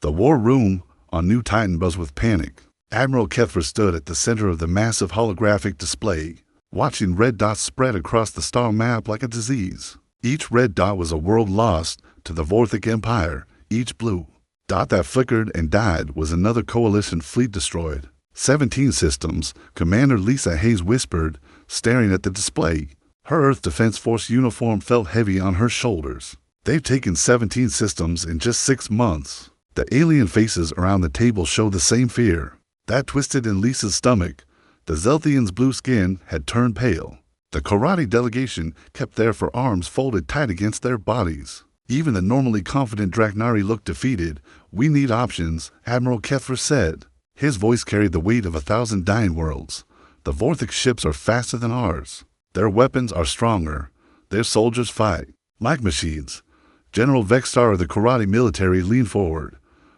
The war room on New Titan buzzed with panic. Admiral Kethra stood at the center of the massive holographic display, watching red dots spread across the star map like a disease. Each red dot was a world lost to the Vorthic Empire. Each blue dot that flickered and died was another coalition fleet destroyed. 17 systems, Commander Lisa Hayes whispered, staring at the display. Her Earth Defense Force uniform felt heavy on her shoulders. They've taken 17 systems in just 6 months. The alien faces around the table showed the same fear. That twisted in Lisa's stomach. The Zelthians' blue skin had turned pale. The karate delegation kept there for arms folded tight against their bodies. Even the normally confident Draknari looked defeated. "We need options," Admiral Kethra said. His voice carried the weight of 1,000 dying worlds. "The Vorthic ships are faster than ours. Their weapons are stronger. Their soldiers fight like machines." General Vextar of the karate military leaned forward.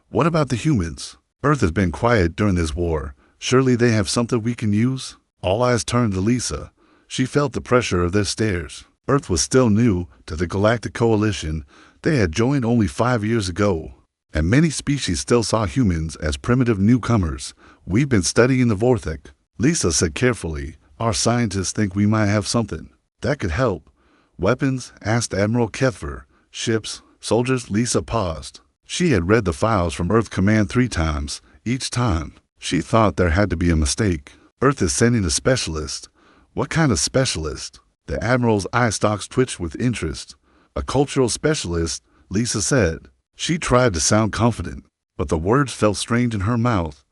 "What about the humans? Earth has been quiet during this war. Surely they have something we can use?" All eyes turned to Lisa. She felt the pressure of their stares. Earth was still new to the Galactic Coalition. They had joined only 5 years ago, and many species still saw humans as primitive newcomers. "We've been studying the Vorthic," Lisa said carefully. "Our scientists think we might have something that could help." "Weapons?" asked Admiral Kethra. "Ships? Soldiers?" Lisa paused. She had read the files from Earth Command 3 times. Each time, she thought there had to be a mistake. "Earth is sending a specialist." "What kind of specialist?" The Admiral's eye stalks twitched with interest. "A cultural specialist," Lisa said. She tried to sound confident, but the words felt strange in her mouth.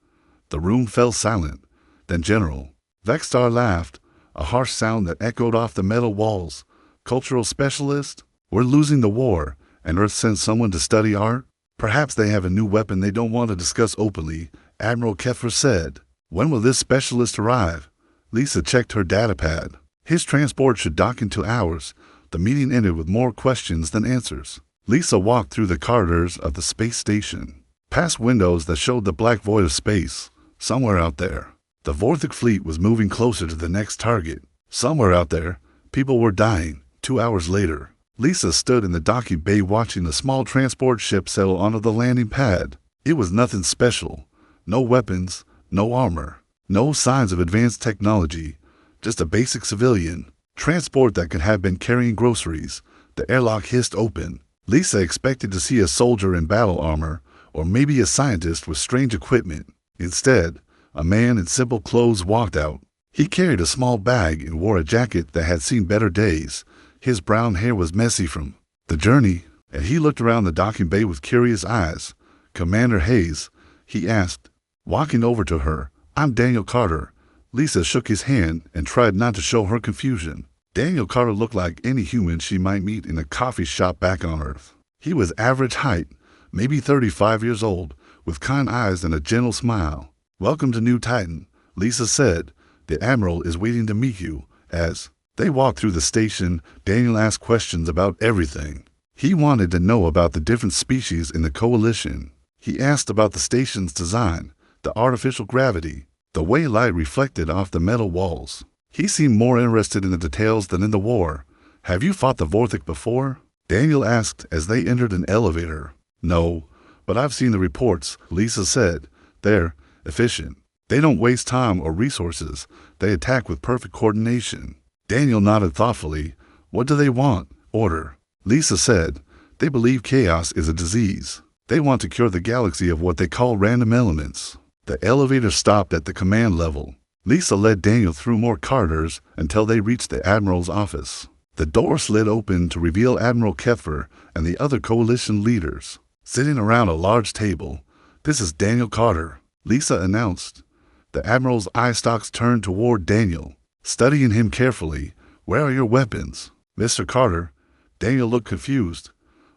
The room fell silent. Then General Vextar laughed, a harsh sound that echoed off the metal walls. "Cultural specialist? We're losing the war, and Earth sends someone to study art? Perhaps they have a new weapon they don't want to discuss openly," Admiral Kethra said. "When will this specialist arrive?" Lisa checked her datapad. "His transport should dock in 2 hours." The meeting ended with more questions than answers. Lisa walked through the corridors of the space station, past windows that showed the black void of space. Somewhere out there, the Vorthic fleet was moving closer to the next target. Somewhere out there, people were dying. 2 hours later, Lisa stood in the docking bay watching the small transport ship settle onto the landing pad. It was nothing special. No weapons, no armor, no signs of advanced technology. Just a basic civilian transport that could have been carrying groceries. The airlock hissed open. Lisa expected to see a soldier in battle armor, or maybe a scientist with strange equipment. Instead, a man in simple clothes walked out. He carried a small bag and wore a jacket that had seen better days. His brown hair was messy from the journey, and he looked around the docking bay with curious eyes. "Commander Hayes?" he asked, walking over to her. "I'm Daniel Carter." Lisa shook his hand and tried not to show her confusion. Daniel Carter looked like any human she might meet in a coffee shop back on Earth. He was average height, maybe 35 years old, with kind eyes and a gentle smile. "Welcome to New Titan," Lisa said. "The Admiral is waiting to meet you." As they walked through the station, Daniel asked questions about everything. He wanted to know about the different species in the Coalition. He asked about the station's design, the artificial gravity, the way light reflected off the metal walls. He seemed more interested in the details than in the war. "Have you fought the Vorthic before?" Daniel asked as they entered an elevator. "No, but I've seen the reports," Lisa said. "They're efficient. They don't waste time or resources. They attack with perfect coordination." Daniel nodded thoughtfully. "What do they want?" "Order," Lisa said. "They believe chaos is a disease. They want to cure the galaxy of what they call random elements." The elevator stopped at the command level. Lisa led Daniel through more corridors until they reached the Admiral's office. The door slid open to reveal Admiral Kethra and the other Coalition leaders, sitting around a large table. "This is Daniel Carter," Lisa announced. The Admiral's eye stalks turned toward Daniel, studying him carefully. "Where are your weapons?" "Mr. Carter." Daniel looked confused.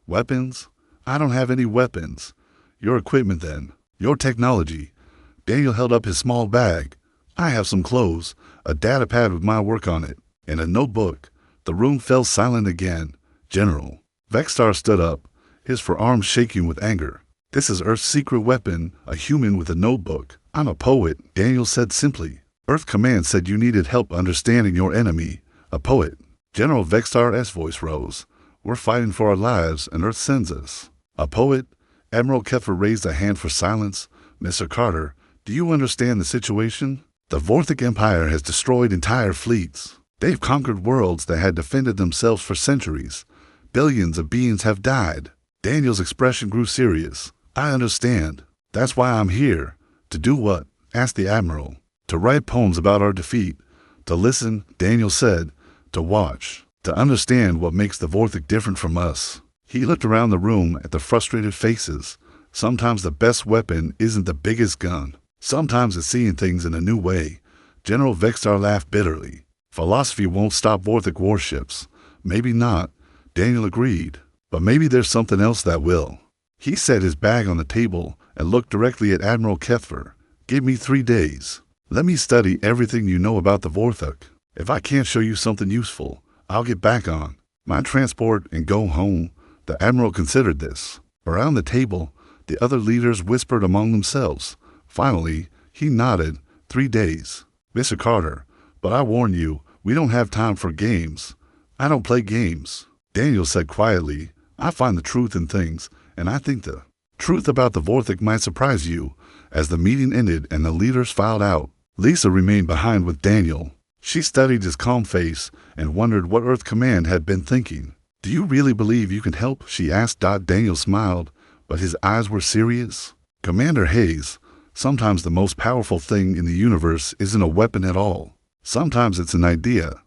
"Weapons? I don't have any weapons." "Your equipment then. Your technology." Daniel held up his small bag. "I have some clothes, a datapad with my work on it, and a notebook." The room fell silent again. General Vextar stood up, his forearms shaking with anger. "This is Earth's secret weapon, a human with a notebook." "I'm a poet," Daniel said simply. "Earth Command said you needed help understanding your enemy." "A poet?" General Vextar's voice rose. "We're fighting for our lives, and Earth sends us." "A poet?" Admiral Keffer raised a hand for silence. Mr. Carter, do you understand the situation? The Vorthic Empire has destroyed entire fleets. They've conquered worlds that had defended themselves for centuries. Billions of beings have died. Daniel's expression grew serious. I understand. That's why I'm here. To do what? Asked the Admiral. To write poems about our defeat. To listen, Daniel said. To watch. To understand what makes the Vorthic different from us. He looked around the room at the frustrated faces. Sometimes the best weapon isn't the biggest gun. Sometimes it's seeing things in a new way. General Vextar laughed bitterly. Philosophy won't stop Vorthic warships. Maybe not, Daniel agreed. But maybe there's something else that will. He set his bag on the table and looked directly at Admiral Keffer. Give me 3 days. Let me study everything you know about the Vorthic. If I can't show you something useful, I'll get back on my transport and go home. The Admiral considered this. Around the table, the other leaders whispered among themselves. Finally, he nodded. 3 days. Mr. Carter, but I warn you, we don't have time for games. I don't play games. Daniel said quietly, I find the truth in things, and I think the truth about the Vorthic might surprise you. As the meeting ended and the leaders filed out, Lisa remained behind with Daniel. She studied his calm face and wondered what Earth Command had been thinking. Do you really believe you can help? She asked. Daniel smiled, but his eyes were serious. Commander Hayes, sometimes the most powerful thing in the universe isn't a weapon at all. Sometimes it's an idea.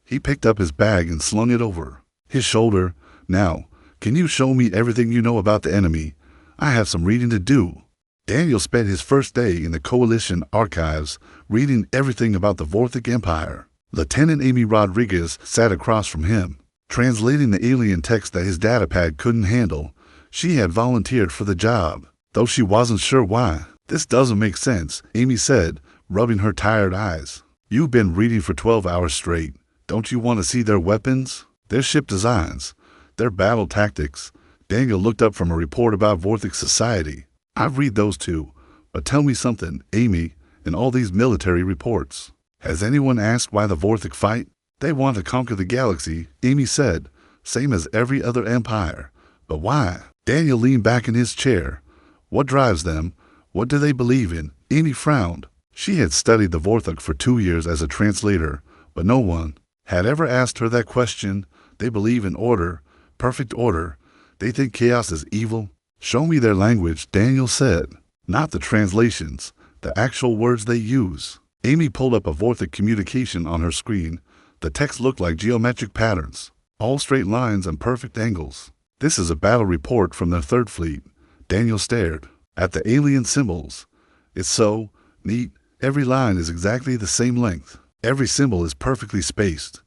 He picked up his bag and slung it over his shoulder. Now, can you show me everything you know about the enemy? I have some reading to do. Daniel spent his first day in the Coalition archives, reading everything about the Vorthic Empire. Lieutenant Amy Rodriguez sat across from him, translating the alien text that his datapad couldn't handle. She had volunteered for the job, though she wasn't sure why. This doesn't make sense, Amy said, rubbing her tired eyes. You've been reading for 12 hours straight. Don't you want to see their weapons? Their ship designs? Their battle tactics? Daniel looked up from a report about Vorthic society. I've read those too, but tell me something, Amy, in all these military reports. Has anyone asked why the Vorthic fight? They want to conquer the galaxy, Amy said, same as every other empire. But why? Daniel leaned back in his chair. What drives them? What do they believe in? Amy frowned. She had studied the Vorthic for 2 years as a translator, but no one had ever asked her that question. They believe in order, perfect order. They think chaos is evil. Show me their language, Daniel said. Not the translations, the actual words they use. Amy pulled up a Vorthic communication on her screen. The text looked like geometric patterns, all straight lines and perfect angles. This is a battle report from their third fleet. Daniel stared at the alien symbols. It's so neat. Every line is exactly the same length. Every symbol is perfectly spaced.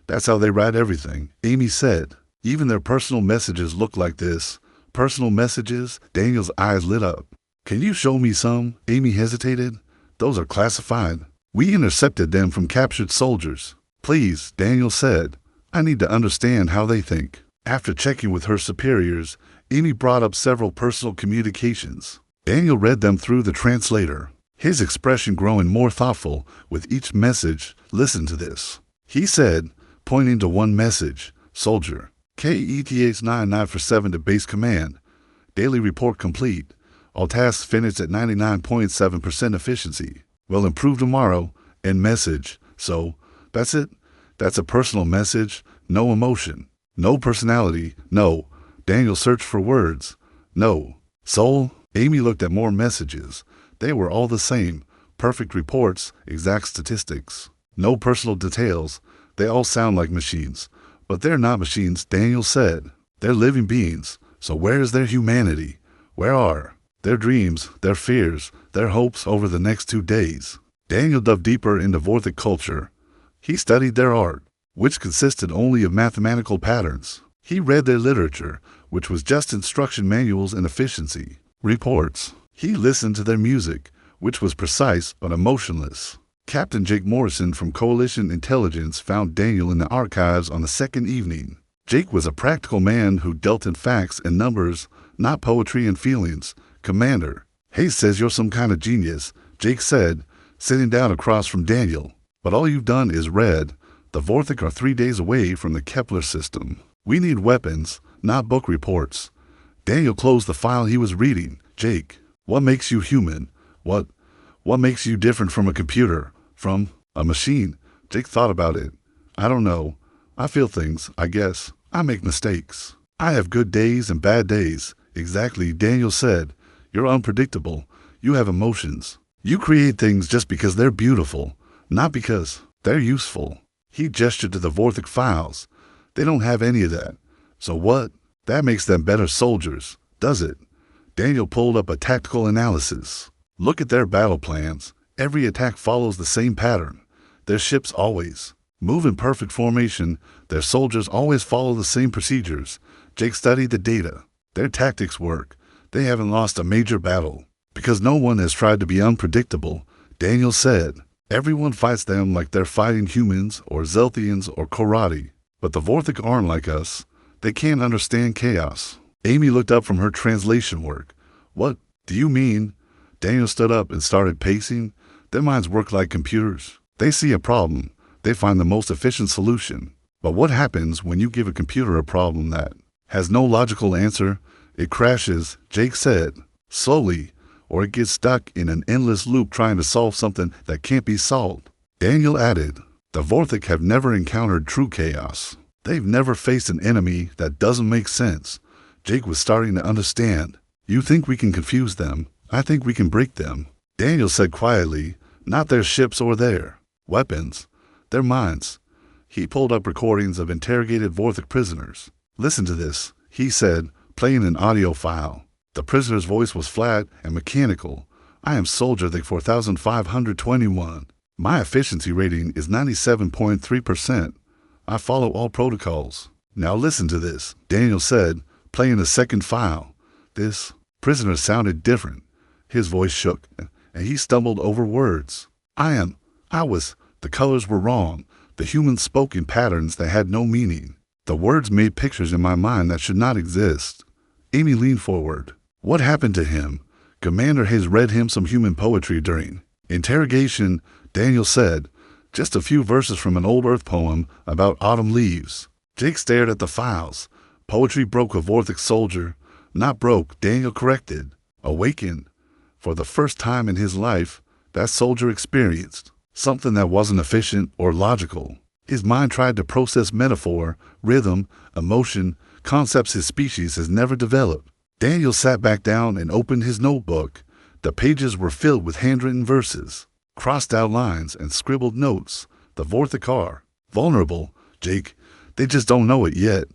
That's how they write everything, Amy said. Even their personal messages look like this. Personal messages? Daniel's eyes lit up. Can you show me some? Amy hesitated. Those are classified. We intercepted them from captured soldiers. Please, Daniel said. I need to understand how they think. After checking with her superiors, Amy brought up several personal communications. Daniel read them through the translator, his expression growing more thoughtful with each message. Listen to this. He said, pointing to one message, Soldier, KETH 9947 to base command. Daily report complete. All tasks finished at 99.7% efficiency. Will improve tomorrow. End message. So, that's it? That's a personal message. No emotion. No personality. No. Daniel searched for words. No. Soul? Amy looked at more messages. They were all the same. Perfect reports. Exact statistics. No personal details. They all sound like machines. But they're not machines, Daniel said. They're living beings. So where is their humanity? Where are their dreams, their fears, their hopes over the next 2 days? Daniel dove deeper into Vorthic culture. He studied their art, which consisted only of mathematical patterns. He read their literature, which was just instruction manuals and efficiency reports. He listened to their music, which was precise but emotionless. Captain Jake Morrison from Coalition Intelligence found Daniel in the archives on the second evening. Jake was a practical man who dealt in facts and numbers, not poetry and feelings. Commander, Hayes says you're some kind of genius, Jake said, sitting down across from Daniel. But all you've done is read. The Vorthic are 3 days away from the Kepler system. We need weapons, not book reports. Daniel closed the file he was reading. Jake, what makes you human? What makes you different from a computer? From a machine? Jake thought about it. I don't know. I feel things, I guess. I make mistakes. I have good days and bad days. Exactly, Daniel said. You're unpredictable. You have emotions. You create things just because they're beautiful, not because they're useful. He gestured to the Vorthic files. They don't have any of that. So what? That makes them better soldiers, does it? Daniel pulled up a tactical analysis. Look at their battle plans. Every attack follows the same pattern. Their ships always move in perfect formation. Their soldiers always follow the same procedures. Jake studied the data. Their tactics work. They haven't lost a major battle because no one has tried to be unpredictable. Daniel said, everyone fights them like they're fighting humans or Zelthians or Korati. But the Vorthic aren't like us. They can't understand chaos. Amy looked up from her translation work. What do you mean? Daniel stood up and started pacing. Their minds work like computers. They see a problem. They find the most efficient solution. But what happens when you give a computer a problem that has no logical answer? It crashes, Jake said, slowly, or it gets stuck in an endless loop trying to solve something that can't be solved. Daniel added, the Vorthic have never encountered true chaos. They've never faced an enemy that doesn't make sense. Jake was starting to understand. You think we can confuse them? I think we can break them. Daniel said quietly, not their ships or their weapons, their minds. He pulled up recordings of interrogated Vorthic prisoners. Listen to this, he said, playing an audio file. The prisoner's voice was flat and mechanical. I am Soldier Thick 4521. My efficiency rating is 97.3%. I follow all protocols. Now listen to this, Daniel said, playing a second file. This prisoner sounded different. His voice shook, and he stumbled over words. The colors were wrong. The humans spoke in patterns that had no meaning. The words made pictures in my mind that should not exist. Amy leaned forward. What happened to him? Commander Hayes read him some human poetry during interrogation, Daniel said. Just a few verses from an old Earth poem about autumn leaves. Jake stared at the files. Poetry broke a Vorthic soldier. Not broke, Daniel corrected. Awakened. For the first time in his life, that soldier experienced something that wasn't efficient or logical. His mind tried to process metaphor, rhythm, emotion, concepts his species has never developed. Daniel sat back down and opened his notebook. The pages were filled with handwritten verses, crossed out lines, and scribbled notes. The Vorthic are vulnerable, Jake. They just don't know it yet.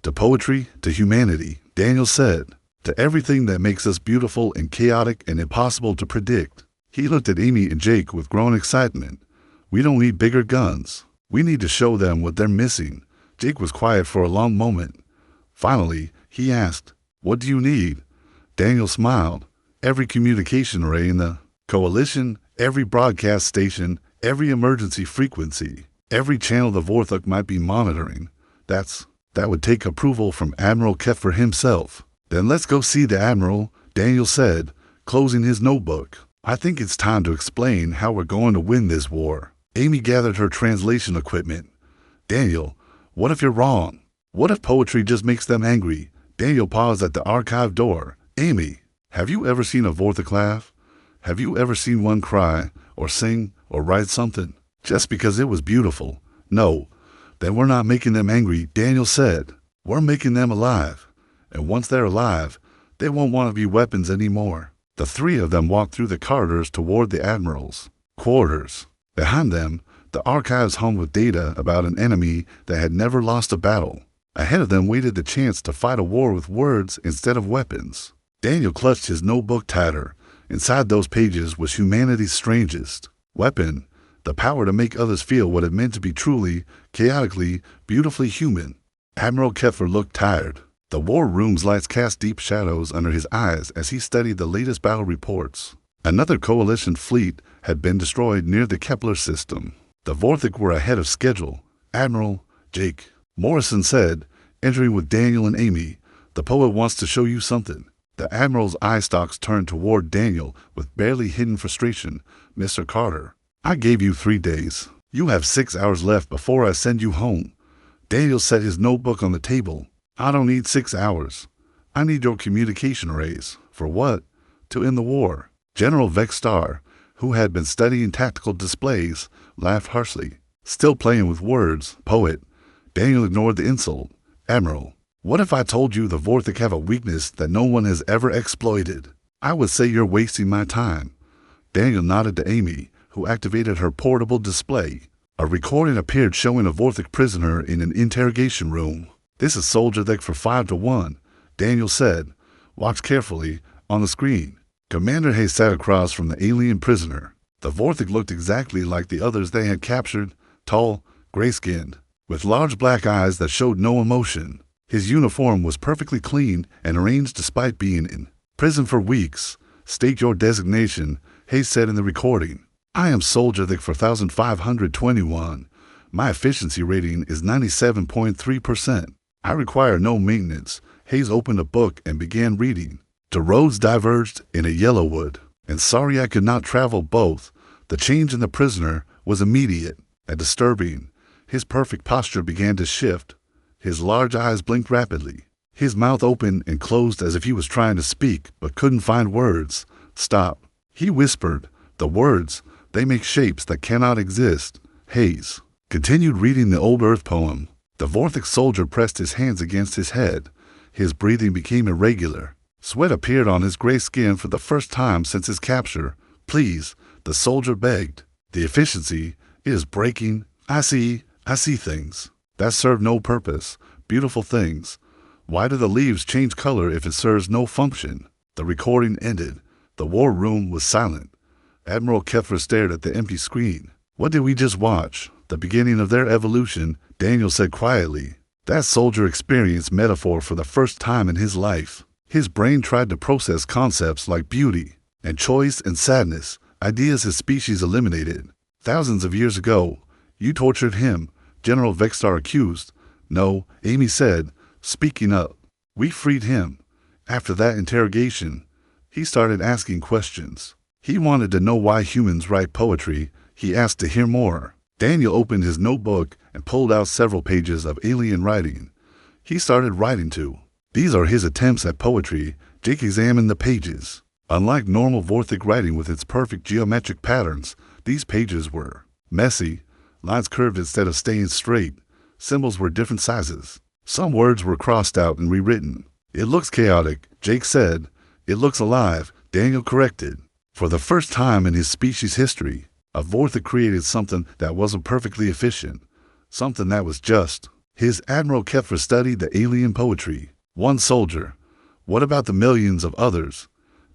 To poetry, to humanity, Daniel said. To everything that makes us beautiful and chaotic and impossible to predict. He looked at Amy and Jake with growing excitement. We don't need bigger guns. We need to show them what they're missing. Jake was quiet for a long moment. Finally, he asked, what do you need? Daniel smiled. Every communication array in the coalition, every broadcast station, every emergency frequency, every channel the Vorthic might be monitoring. That would take approval from Admiral Keffer himself. Then let's go see the Admiral, Daniel said, closing his notebook. I think it's time to explain how we're going to win this war. Amy gathered her translation equipment. Daniel, what if you're wrong? What if poetry just makes them angry? Daniel paused at the archive door. Amy, have you ever seen a Vorthic laugh? Have you ever seen one cry, or sing, or write something, just because it was beautiful? No, then we're not making them angry, Daniel said. We're making them alive. And once they're alive, they won't want to be weapons anymore. The three of them walked through the corridors toward the Admiral's quarters. Behind them, the archives hummed with data about an enemy that had never lost a battle. Ahead of them waited the chance to fight a war with words instead of weapons. Daniel clutched his notebook tighter. Inside those pages was humanity's strangest weapon, the power to make others feel what it meant to be truly, chaotically, beautifully human. Admiral Keffer looked tired. The war room's lights cast deep shadows under his eyes as he studied the latest battle reports. Another coalition fleet had been destroyed near the Kepler system. The Vorthic were ahead of schedule. Admiral, Jake, Morrison said, entering with Daniel and Amy, the poet wants to show you something. The Admiral's eye stalks turned toward Daniel with barely hidden frustration. Mr. Carter, I gave you 3 days. You have 6 hours left before I send you home. Daniel set his notebook on the table. I don't need 6 hours. I need your communication arrays. For what? To end the war. General Vexstar, who had been studying tactical displays, laughed harshly. Still playing with words, poet. Daniel ignored the insult. Admiral, what if I told you the Vortic have a weakness that no one has ever exploited? I would say you're wasting my time. Daniel nodded to Amy, who activated her portable display. A recording appeared showing a Vortic prisoner in an interrogation room. This is Soldier Deck for 5-1, Daniel said. Watch carefully on the screen. Commander Hayes sat across from the alien prisoner. The Vortic looked exactly like the others they had captured, tall, gray-skinned, with large black eyes that showed no emotion. His uniform was perfectly clean and arranged despite being in prison for weeks. State your designation, Hayes said in the recording. I am Soldier Deck for 1521. My efficiency rating is 97.3%. I require no maintenance. Hayes opened a book and began reading. The roads diverged in a yellowwood, and sorry I could not travel both. The change in the prisoner was immediate and disturbing. His perfect posture began to shift. His large eyes blinked rapidly. His mouth opened and closed as if he was trying to speak, but couldn't find words. Stop, he whispered. The words, they make shapes that cannot exist. Hayes continued reading the old Earth poem. The Vortic soldier pressed his hands against his head. His breathing became irregular. Sweat appeared on his gray skin for the first time since his capture. Please, the soldier begged. The efficiency is breaking. I see things that serve no purpose, beautiful things. Why do the leaves change color if it serves no function? The recording ended. The war room was silent. Admiral Keffer stared at the empty screen. What did we just watch? The beginning of their evolution, Daniel said quietly. That soldier experienced metaphor for the first time in his life. His brain tried to process concepts like beauty and choice and sadness, ideas his species eliminated. Thousands of years ago, you tortured him, General Vexstar accused. No, Amy said, speaking up. We freed him. After that interrogation, he started asking questions. He wanted to know why humans write poetry. He asked to hear more. Daniel opened his notebook and pulled out several pages of alien writing. He started writing too. These are his attempts at poetry. Jake examined the pages. Unlike normal Vortic writing with its perfect geometric patterns, these pages were messy. Lines curved instead of staying straight. Symbols were different sizes. Some words were crossed out and rewritten. It looks chaotic, Jake said. It looks alive, Daniel corrected. For the first time in his species' history, a Vortic created something that wasn't perfectly efficient, something that was just. His Admiral Keffer studied the alien poetry. One soldier. What about the millions of others?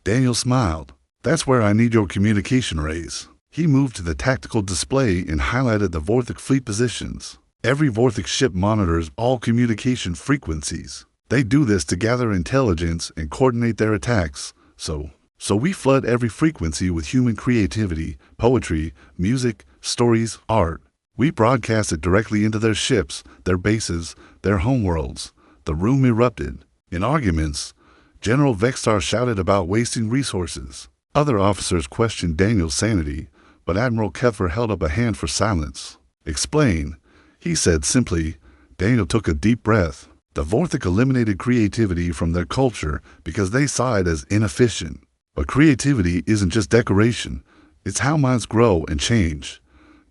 Daniel smiled. That's where I need your communication arrays. He moved to the tactical display and highlighted the Vortic fleet positions. Every Vortic ship monitors all communication frequencies. They do this to gather intelligence and coordinate their attacks. So we flood every frequency with human creativity, poetry, music, stories, art. We broadcast it directly into their ships, their bases, their homeworlds. The room erupted. In arguments, General Vexstar shouted about wasting resources. Other officers questioned Daniel's sanity, but Admiral Keffer held up a hand for silence. Explain, he said simply. Daniel took a deep breath. The Vortic eliminated creativity from their culture because they saw it as inefficient. But creativity isn't just decoration. It's how minds grow and change.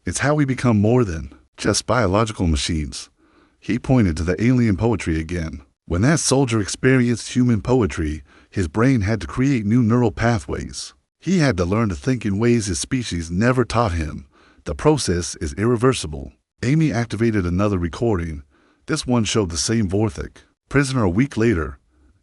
It's how we become more than just biological machines. He pointed to the alien poetry again. When that soldier experienced human poetry, his brain had to create new neural pathways. He had to learn to think in ways his species never taught him. The process is irreversible. Amy activated another recording. This one showed the same Vortic. Prisoner a week later.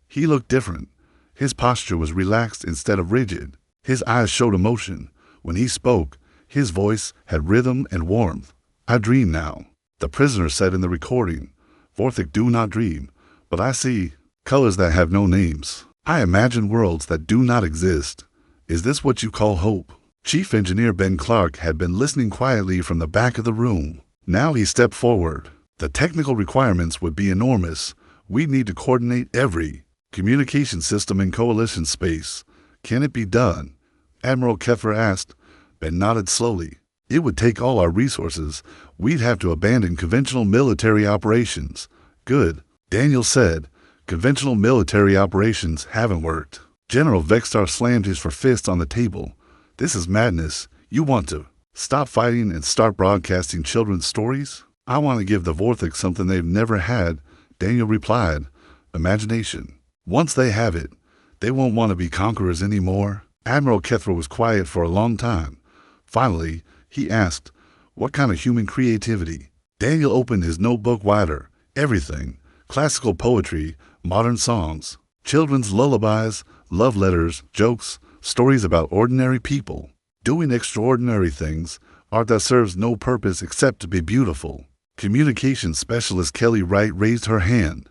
He looked different. His posture was relaxed instead of rigid. His eyes showed emotion. When he spoke, his voice had rhythm and warmth. I dream now, the prisoner said in the recording. Vortic do not dream, but I see colors that have no names. I imagine worlds that do not exist. Is this what you call hope? Chief Engineer Ben Clark had been listening quietly from the back of the room. Now he stepped forward. The technical requirements would be enormous. We'd need to coordinate every communication system in coalition space. Can it be done? Admiral Keffer asked. Ben nodded slowly. It would take all our resources. We'd have to abandon conventional military operations. Good, Daniel said. Conventional military operations haven't worked. General Vextar slammed his fist on the table. This is madness. You want to stop fighting and start broadcasting children's stories? I want to give the Vorthok something they've never had, Daniel replied. Imagination. Once they have it, they won't want to be conquerors anymore. Admiral Kethra was quiet for a long time. Finally, he asked, what kind of human creativity? Daniel opened his notebook wider. Everything. Classical poetry, modern songs, children's lullabies, love letters, jokes, stories about ordinary people, doing extraordinary things, art that serves no purpose except to be beautiful. Communications specialist Kelly Wright raised her hand.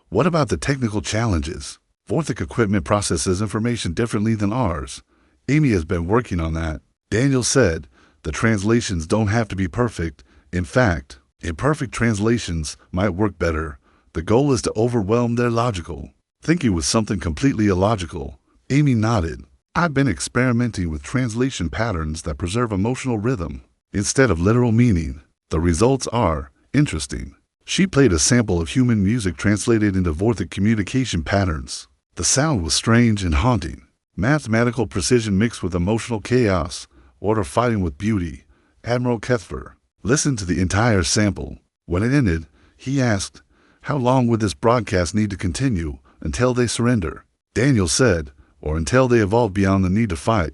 What about the technical challenges? Vorthok equipment processes information differently than ours. Amy has been working on that. Daniel said, the translations don't have to be perfect. In fact, imperfect translations might work better. The goal is to overwhelm their logical thinking with something completely illogical. Amy nodded. I've been experimenting with translation patterns that preserve emotional rhythm instead of literal meaning. The results are interesting. She played a sample of human music translated into Vorthok communication patterns. The sound was strange and haunting. Mathematical precision mixed with emotional chaos, order fighting with beauty. Admiral Kethver listened to the entire sample. When it ended, he asked, how long would this broadcast need to continue until they surrender? Daniel said, or until they evolve beyond the need to fight.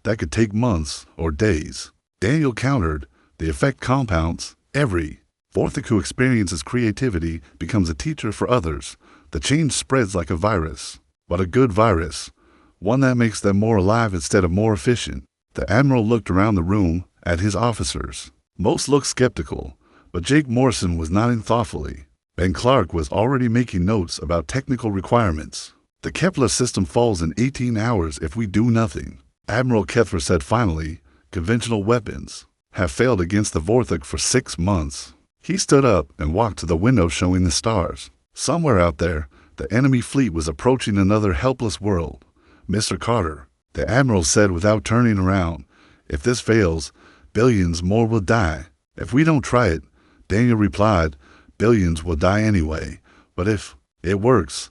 That could take months or days. Daniel countered, the effect compounds. Every Vorthok who experiences creativity becomes a teacher for others. The change spreads like a virus, but a good virus, one that makes them more alive instead of more efficient. The Admiral looked around the room at his officers. Most looked skeptical, but Jake Morrison was nodding thoughtfully. Ben Clark was already making notes about technical requirements. The Kepler system falls in 18 hours if we do nothing. Admiral Kethver said finally, conventional weapons have failed against the Vorthok for 6 months. He stood up and walked to the window showing the stars. Somewhere out there, the enemy fleet was approaching another helpless world. Mr. Carter, the Admiral said without turning around, if this fails, billions more will die. If we don't try it, Daniel replied, billions will die anyway. But if it works,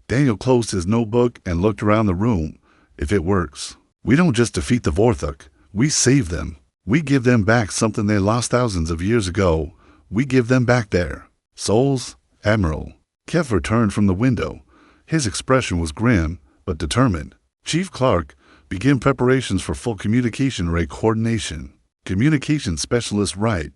Daniel closed his notebook and looked around the room. If it works, we don't just defeat the Vorthok, we save them. We give them back something they lost thousands of years ago. We give them back their souls. Admiral Kethver turned from the window. His expression was grim, but determined. Chief Clark, begin preparations for full communication array coordination. Communication Specialist Wright,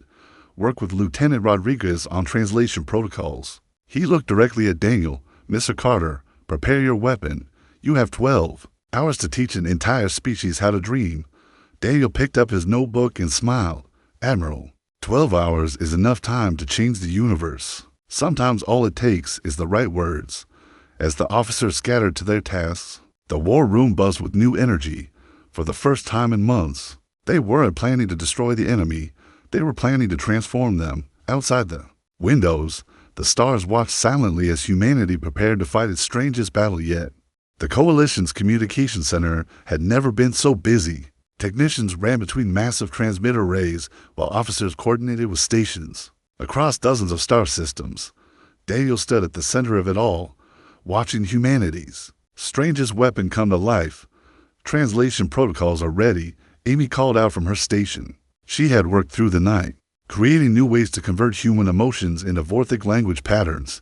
work with Lieutenant Rodriguez on translation protocols. He looked directly at Daniel. Mr. Carter, prepare your weapon. You have 12 hours to teach an entire species how to dream. Daniel picked up his notebook and smiled. Admiral, 12 hours is enough time to change the universe. Sometimes all it takes is the right words. As the officers scattered to their tasks, the war room buzzed with new energy. For the first time in months, they weren't planning to destroy the enemy. They were planning to transform them. Outside the windows, the stars watched silently as humanity prepared to fight its strangest battle yet. The Coalition's communication center had never been so busy. Technicians ran between massive transmitter arrays while officers coordinated with stations across dozens of star systems. Daniel stood at the center of it all, watching humanity's strangest weapon come to life. Translation protocols are ready, Amy called out from her station. She had worked through the night, creating new ways to convert human emotions into Vorthok language patterns.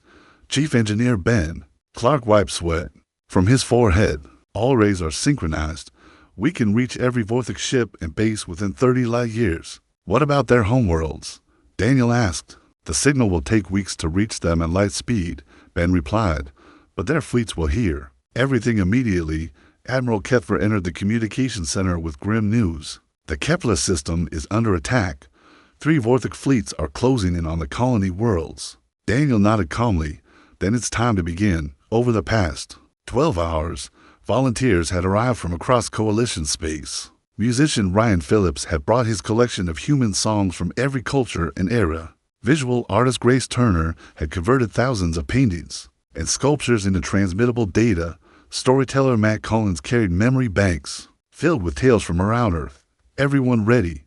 Chief Engineer Ben Clark wiped sweat from his forehead. All rays are synchronized. We can reach every Vorthok ship and base within 30 light years. What about their homeworlds? Daniel asked. The signal will take weeks to reach them at light speed, Ben replied, but their fleets will hear everything immediately. Admiral Kethver entered the communication center with grim news. The Kepler system is under attack. 3 Vorthok fleets are closing in on the colony worlds. Daniel nodded calmly. Then it's time to begin. Over the past 12 hours, volunteers had arrived from across Coalition space. Musician Ryan Phillips had brought his collection of human songs from every culture and era. Visual artist Grace Turner had converted thousands of paintings and sculptures into transmittable data. Storyteller Matt Collins carried memory banks filled with tales from around Earth. Everyone ready?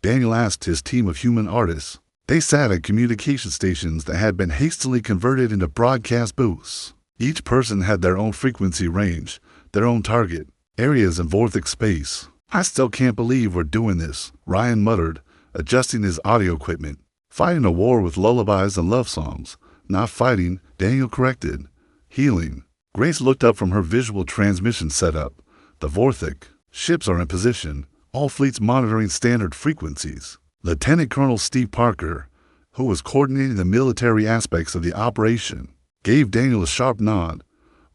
Daniel asked his team of human artists. They sat at communication stations that had been hastily converted into broadcast booths. Each person had their own frequency range, their own target, areas in Vorthic space. "I still can't believe we're doing this," Ryan muttered, adjusting his audio equipment. "Fighting a war with lullabies and love songs. Not fighting," Daniel corrected. "Healing." Grace looked up from her visual transmission setup. "The Vorthic ships are in position, all fleets monitoring standard frequencies." Lieutenant Colonel Steve Parker, who was coordinating the military aspects of the operation, gave Daniel a sharp nod.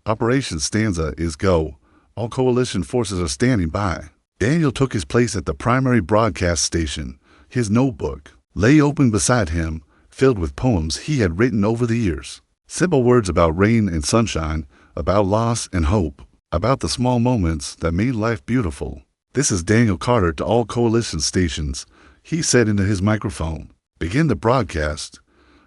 "Operation Stanza is go. All coalition forces are standing by." Daniel took his place at the primary broadcast station. His notebook lay open beside him, filled with poems he had written over the years. Simple words about rain and sunshine, about loss and hope, about the small moments that made life beautiful. "This is Daniel Carter to all coalition stations," he said into his microphone. "Begin the broadcast."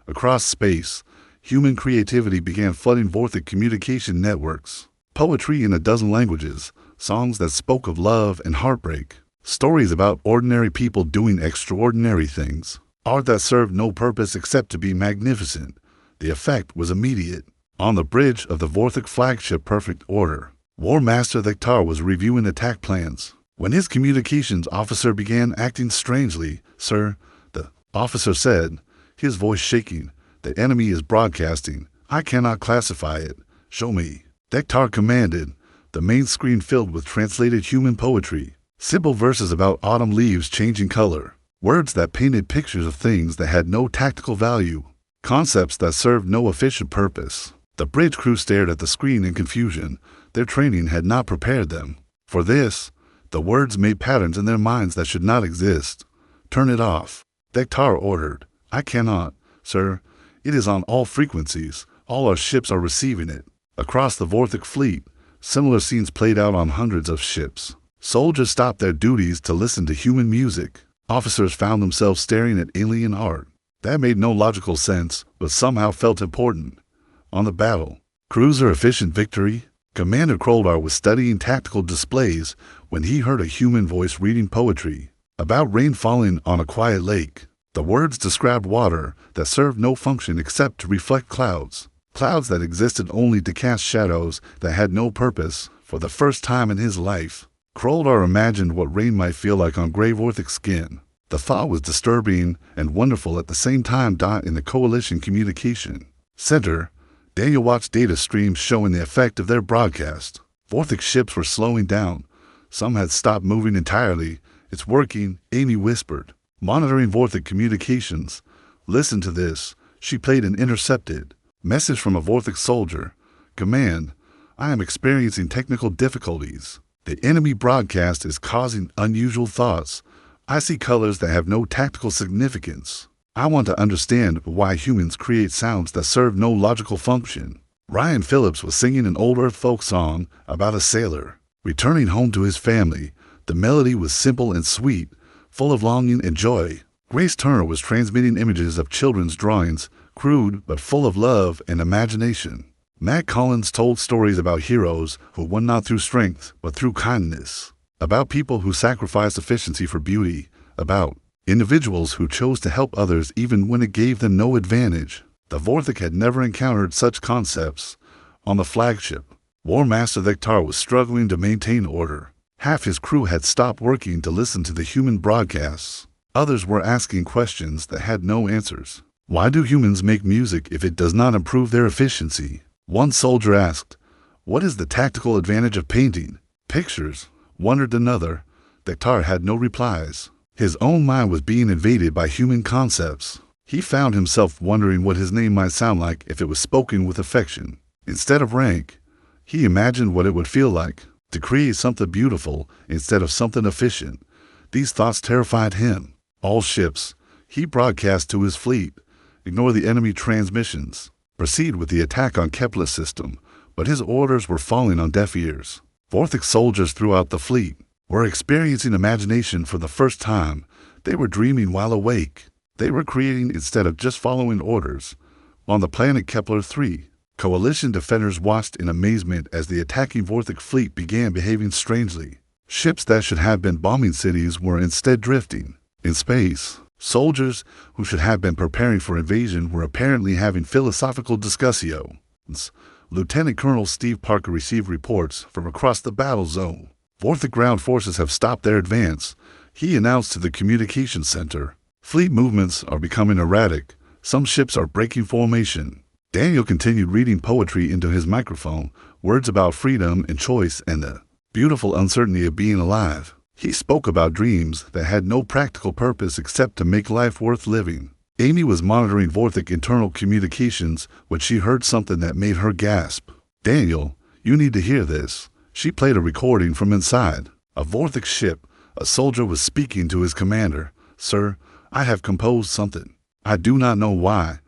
Across space, human creativity began flooding Vorthic communication networks. Poetry in a dozen languages, songs that spoke of love and heartbreak, stories about ordinary people doing extraordinary things, art that served no purpose except to be magnificent. The effect was immediate. On the bridge of the Vorthic flagship Perfect Order, War Master Thektar was reviewing attack plans when his communications officer began acting strangely. "Sir," the officer said, his voice shaking, "the enemy is broadcasting. I cannot classify it. Show me." Thektar commanded, the main screen filled with translated human poetry, simple verses about autumn leaves changing color, words that painted pictures of things that had no tactical value, concepts that served no efficient purpose. The bridge crew stared at the screen in confusion. Their training had not prepared them for this. The words made patterns in their minds that should not exist. "Turn it off," Thektar ordered. "I cannot, sir. It is on all frequencies. All our ships are receiving it." Across the Vorthic fleet, similar scenes played out on hundreds of ships. Soldiers stopped their duties to listen to human music. Officers found themselves staring at alien art. That made no logical sense, but somehow felt important. On the battle cruiser Efficient Victory, Commander Kroldar was studying tactical displays when he heard a human voice reading poetry about rain falling on a quiet lake. The words described water that served no function except to reflect clouds. Clouds that existed only to cast shadows that had no purpose. For the first time in his life, Kroldar imagined what rain might feel like on gray Vorthic skin. The thought was disturbing and wonderful at the same time. In the Coalition Communication Center, Daniel watched data streams showing the effect of their broadcast. Vorthic ships were slowing down. Some had stopped moving entirely. "It's working," Amy whispered, monitoring Vorthic communications. "Listen to this." She played an intercepted message from a Vorthic soldier. "Command, I am experiencing technical difficulties. The enemy broadcast is causing unusual thoughts. I see colors that have no tactical significance. I want to understand why humans create sounds that serve no logical function." Ryan Phillips was singing an old Earth folk song about a sailor returning home to his family. The melody was simple and sweet, full of longing and joy. Grace Turner was transmitting images of children's drawings, crude but full of love and imagination. Matt Collins told stories about heroes who won not through strength but through kindness, about people who sacrificed efficiency for beauty, about individuals who chose to help others even when it gave them no advantage. The Vorthic had never encountered such concepts. On the flagship, War Master Thektar was struggling to maintain order. Half his crew had stopped working to listen to the human broadcasts. Others were asking questions that had no answers. "Why do humans make music if it does not improve their efficiency?" One soldier asked. "What is the tactical advantage of painting pictures?" wondered another. Thektar had no replies. His own mind was being invaded by human concepts. He found himself wondering what his name might sound like if it was spoken with affection. Instead of rank, he imagined what it would feel like to create something beautiful instead of something efficient. These thoughts terrified him. "All ships," he broadcast to his fleet, "ignore the enemy transmissions. Proceed with the attack on Kepler's system." But his orders were falling on deaf ears. Vorthic soldiers throughout the fleet were experiencing imagination for the first time. They were dreaming while awake. They were creating instead of just following orders. On the planet Kepler 3, Coalition defenders watched in amazement as the attacking Vorthic fleet began behaving strangely. Ships that should have been bombing cities were instead drifting. In space, Soldiers who should have been preparing for invasion were apparently having philosophical discussions. Lieutenant Colonel Steve Parker received reports from across the battle zone. Vorthic ground forces have stopped their advance, he announced to the communications center. Fleet movements are becoming erratic. Some ships are breaking formation. Daniel continued reading poetry into his microphone, words about freedom and choice and the beautiful uncertainty of being alive. He spoke about dreams that had no practical purpose except to make life worth living. Amy was monitoring Vorthic internal communications when she heard something that made her gasp. Daniel, you need to hear this. She played a recording from inside a Vorthic ship. A soldier was speaking to his commander. Sir, I have composed something. I do not know why.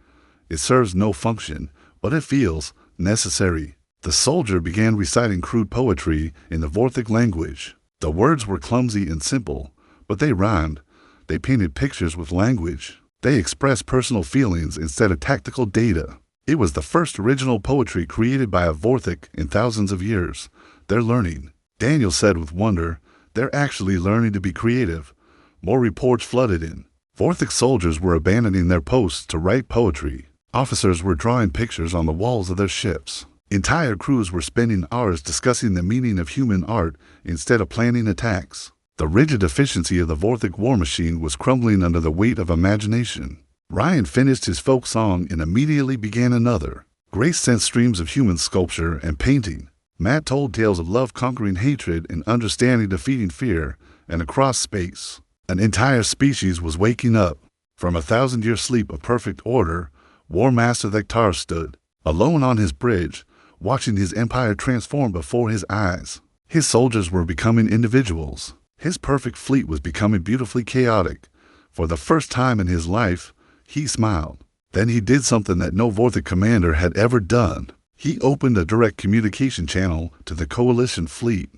It serves no function, but it feels necessary. The soldier began reciting crude poetry in the Vorthic language. The words were clumsy and simple, but they rhymed. They painted pictures with language. They expressed personal feelings instead of tactical data. It was the first original poetry created by a Vorthic in thousands of years. They're learning. Daniel said with wonder, they're actually learning to be creative. More reports flooded in. Vorthic soldiers were abandoning their posts to write poetry. Officers were drawing pictures on the walls of their ships. Entire crews were spending hours discussing the meaning of human art instead of planning attacks. The rigid efficiency of the Vorthic war machine was crumbling under the weight of imagination. Ryan finished his folk song and immediately began another. Grace sent streams of human sculpture and painting. Matt told tales of love conquering hatred and understanding defeating fear, and across space, an entire species was waking up. From a 1,000-year sleep of perfect order, War Master Thektar stood, alone on his bridge, watching his empire transform before his eyes. His soldiers were becoming individuals. His perfect fleet was becoming beautifully chaotic. For the first time in his life, he smiled. Then he did something that no Vorthic commander had ever done. He opened a direct communication channel to the Coalition fleet.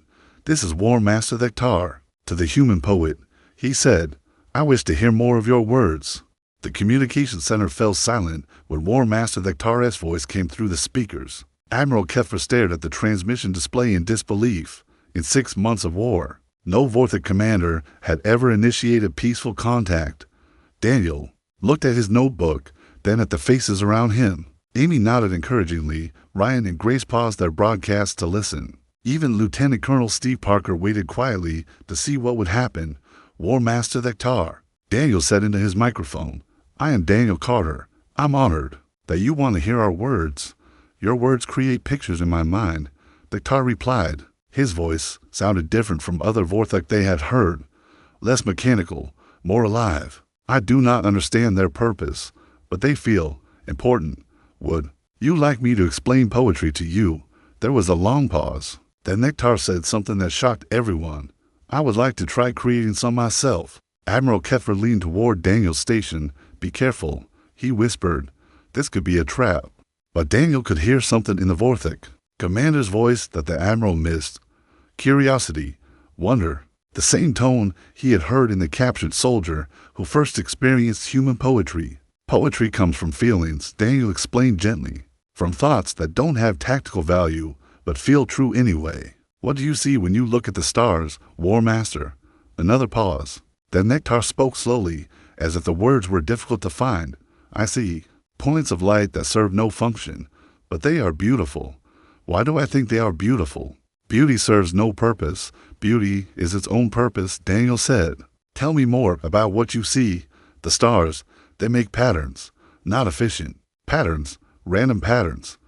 This is War Master Thektar. To the human poet, he said, I wish to hear more of your words. The communication center fell silent when War Master Thektar's voice came through the speakers. Admiral Kethra stared at the transmission display in disbelief. In 6 months of war, no Vorthic commander had ever initiated peaceful contact. Daniel looked at his notebook, then at the faces around him. Amy nodded encouragingly. Ryan and Grace paused their broadcast to listen. Even Lieutenant Colonel Steve Parker waited quietly to see what would happen. War Master Thektar, Daniel said into his microphone, I am Daniel Carter. I'm honored that you want to hear our words. Your words create pictures in my mind. Thektar replied. His voice sounded different from other Vorthic they had heard. Less mechanical, more alive. I do not understand their purpose, but they feel important. Would you like me to explain poetry to you? There was a long pause. Then Thektar said something that shocked everyone. I would like to try creating some myself. Admiral Kethra leaned toward Daniel's station. Be careful, he whispered. This could be a trap. But Daniel could hear something in the Vorthic commander's voice that the Admiral missed. Curiosity, wonder, the same tone he had heard in the captured soldier who first experienced human poetry. Poetry comes from feelings, Daniel explained gently, from thoughts that don't have tactical value but feel true anyway. What do you see when you look at the stars, War Master? Another pause. Then Thektar spoke slowly, as if the words were difficult to find. I see points of light that serve no function, but they are beautiful. Why do I think they are beautiful? Beauty serves no purpose. Beauty is its own purpose, Daniel said. Tell me more about what you see. The stars, they make patterns, not efficient. Patterns, random patterns.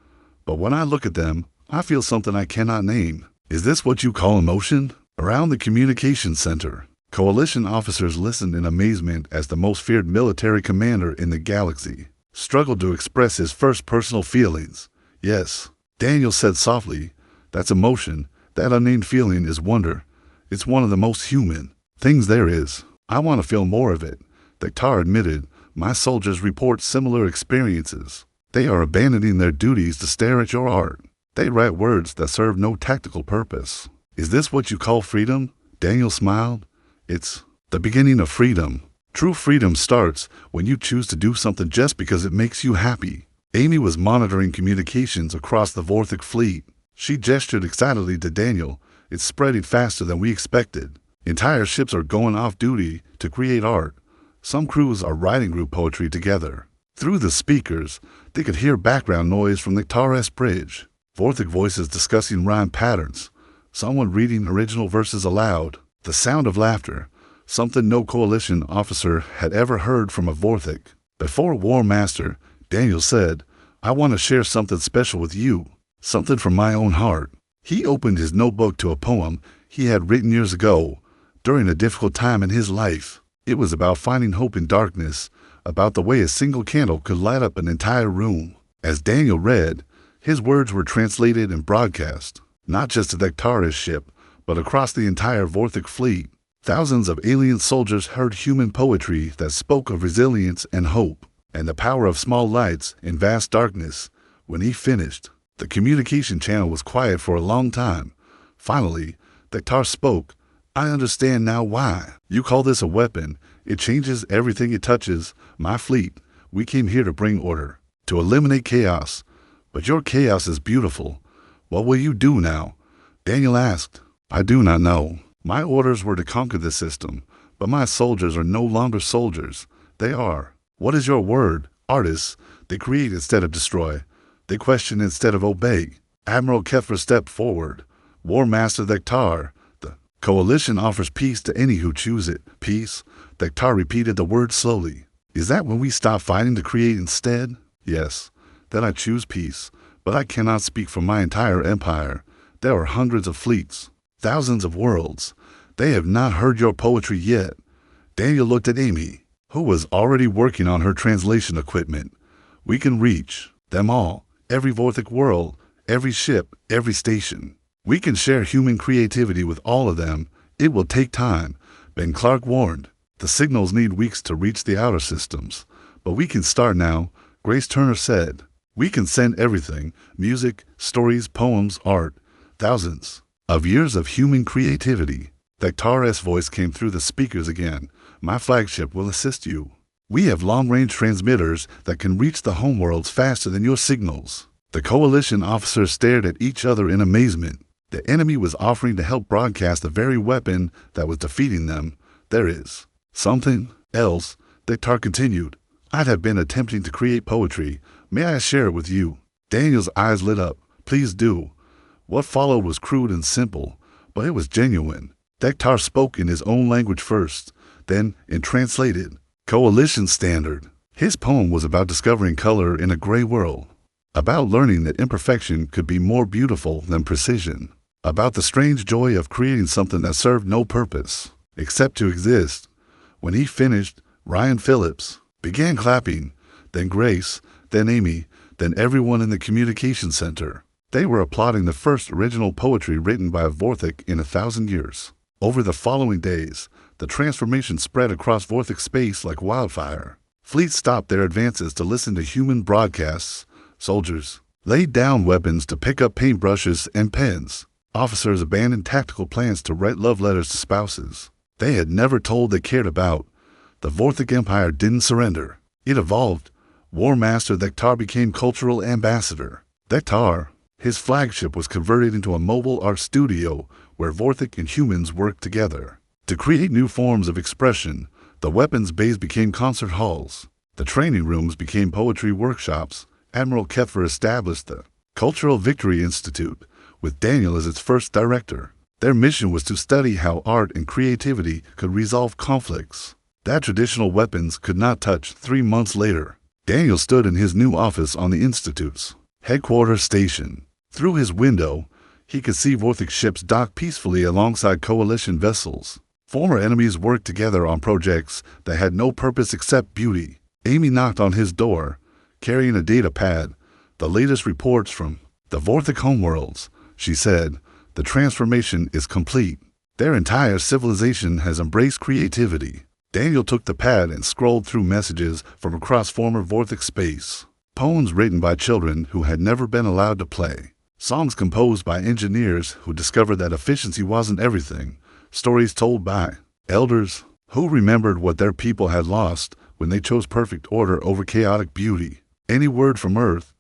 But when I look at them, I feel something I cannot name. Is this what you call emotion? Around the communications center, Coalition officers listened in amazement as the most feared military commander in the galaxy struggled to express his first personal feelings. Yes, Daniel said softly, that's emotion. That unnamed feeling is wonder. It's one of the most human things there is. I want to feel more of it. Thektar admitted, my soldiers report similar experiences. They are abandoning their duties to stare at your art. They write words that serve no tactical purpose. Is this what you call freedom? Daniel smiled. It's the beginning of freedom. True freedom starts when you choose to do something just because it makes you happy. Amy was monitoring communications across the Vorthic fleet. She gestured excitedly to Daniel. It's spreading faster than we expected. Entire ships are going off duty to create art. Some crews are writing group poetry together. Through the speakers, they could hear background noise from the Taurus bridge. Vortic voices discussing rhyme patterns. Someone reading original verses aloud. The sound of laughter. Something no coalition officer had ever heard from a Vortic. Before War Master, Daniel said, "I want to share something special with you. Something from my own heart." He opened his notebook to a poem he had written years ago, during a difficult time in his life. It was about finding hope in darkness, about the way a single candle could light up an entire room. As Daniel read, his words were translated and broadcast, not just to Dektar's ship, but across the entire Vortic fleet. Thousands of alien soldiers heard human poetry that spoke of resilience and hope, and the power of small lights in vast darkness. When he finished, the communication channel was quiet for a long time. Finally, Dektar spoke. "I understand now why. You call this a weapon. It changes everything it touches. My fleet, we came here to bring order, to eliminate chaos. But your chaos is beautiful. What will you do now?" Daniel asked. "I do not know. My orders were to conquer the system, but my soldiers are no longer soldiers. They are. What is your word? Artists. They create instead of destroy. They question instead of obey." Admiral Kefra stepped forward. "War Master Dektar, the coalition offers peace to any who choose it." "Peace?" Dektar repeated the word slowly. "Is that when we stop fighting to create instead?" "Yes. Then I choose peace. But I cannot speak for my entire empire. There are hundreds of fleets, thousands of worlds. They have not heard your poetry yet." Daniel looked at Amy, who was already working on her translation equipment. "We can reach them all, every Vortic world, every ship, every station. We can share human creativity with all of them. It will take time," Ben Clark warned. "The signals need weeks to reach the outer systems. But we can start now," Grace Turner said. "We can send everything, music, stories, poems, art, thousands of years of human creativity." Dektar's voice came through the speakers again. "My flagship will assist you. We have long-range transmitters that can reach the homeworlds faster than your signals." The coalition officers stared at each other in amazement. The enemy was offering to help broadcast the very weapon that was defeating them. "There is something else," Dektar continued. "I'd have been attempting to create poetry. May I share it with you?" Daniel's eyes lit up. "Please do." What followed was crude and simple, but it was genuine. Dektar spoke in his own language first, then in translated, coalition standard. His poem was about discovering color in a gray world, about learning that imperfection could be more beautiful than precision, about the strange joy of creating something that served no purpose except to exist. When he finished, Ryan Phillips began clapping, then Grace, then Amy, then everyone in the communication center. They were applauding the first original poetry written by a Vortic in 1,000 years. Over the following days, the transformation spread across Vortic space like wildfire. Fleets stopped their advances to listen to human broadcasts. Soldiers laid down weapons to pick up paintbrushes and pens. Officers abandoned tactical plans to write love letters to spouses they had never told they cared about. The Vortic Empire didn't surrender. It evolved. War Master Dektar became cultural ambassador. Dektar, his flagship, was converted into a mobile art studio where Vortic and humans worked together to create new forms of expression. The weapons bays became concert halls. The training rooms became poetry workshops. Admiral Keffer established the Cultural Victory Institute, with Daniel as its first director. Their mission was to study how art and creativity could resolve conflicts that traditional weapons could not touch. 3 months later, Daniel stood in his new office on the Institute's headquarters station. Through his window, he could see Vortic ships dock peacefully alongside coalition vessels. Former enemies worked together on projects that had no purpose except beauty. Amy knocked on his door, carrying a data pad. "The latest reports from the Vortic homeworlds," she said. "The transformation is complete. Their entire civilization has embraced creativity." Daniel took the pad and scrolled through messages from across former Vortic space. Poems written by children who had never been allowed to play. Songs composed by engineers who discovered that efficiency wasn't everything. Stories told by elders who remembered what their people had lost when they chose perfect order over chaotic beauty. "Any word from Earth?"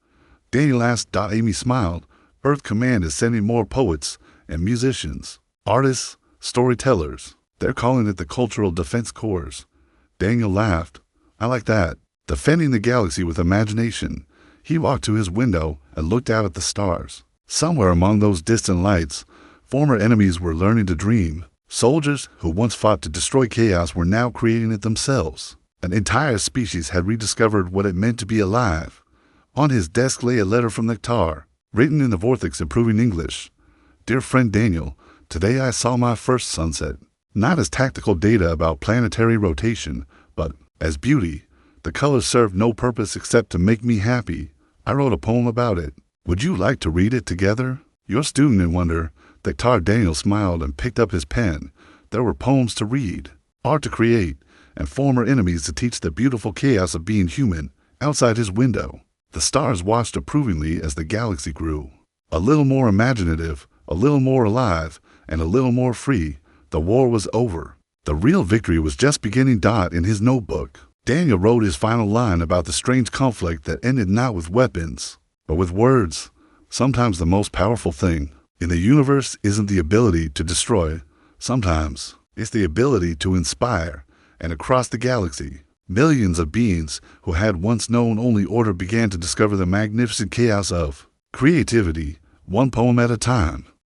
Daniel asked. Amy smiled. "Earth Command is sending more poets and musicians, artists, storytellers. They're calling it the Cultural Defense Corps." Daniel laughed. I like that. Defending the galaxy with imagination. He walked to his window and looked out at the stars. Somewhere among those distant lights, former enemies were learning to dream. Soldiers who once fought to destroy chaos were now creating it themselves. An entire species had rediscovered what it meant to be alive. On his desk lay a letter from Nectar, written in the Vortex improving English. Dear friend Daniel, today I saw my first sunset. Not as tactical data about planetary rotation, but as beauty. The colors served no purpose except to make me happy. I wrote a poem about it. Would you like to read it together? Your student in wonder, Nectar Daniel smiled and picked up his pen. There were poems to read, art to create, and former enemies to teach the beautiful chaos of being human. Outside his window, the stars watched approvingly as the galaxy grew. A little more imaginative, a little more alive, and a little more free. The war was over. The real victory was just beginning. In his notebook, Daniel wrote his final line about the strange conflict that ended not with weapons, but with words. Sometimes the most powerful thing in the universe isn't the ability to destroy. Sometimes it's the ability to inspire. And across the galaxy, millions of beings who had once known only order began to discover the magnificent chaos of creativity, one poem at a time.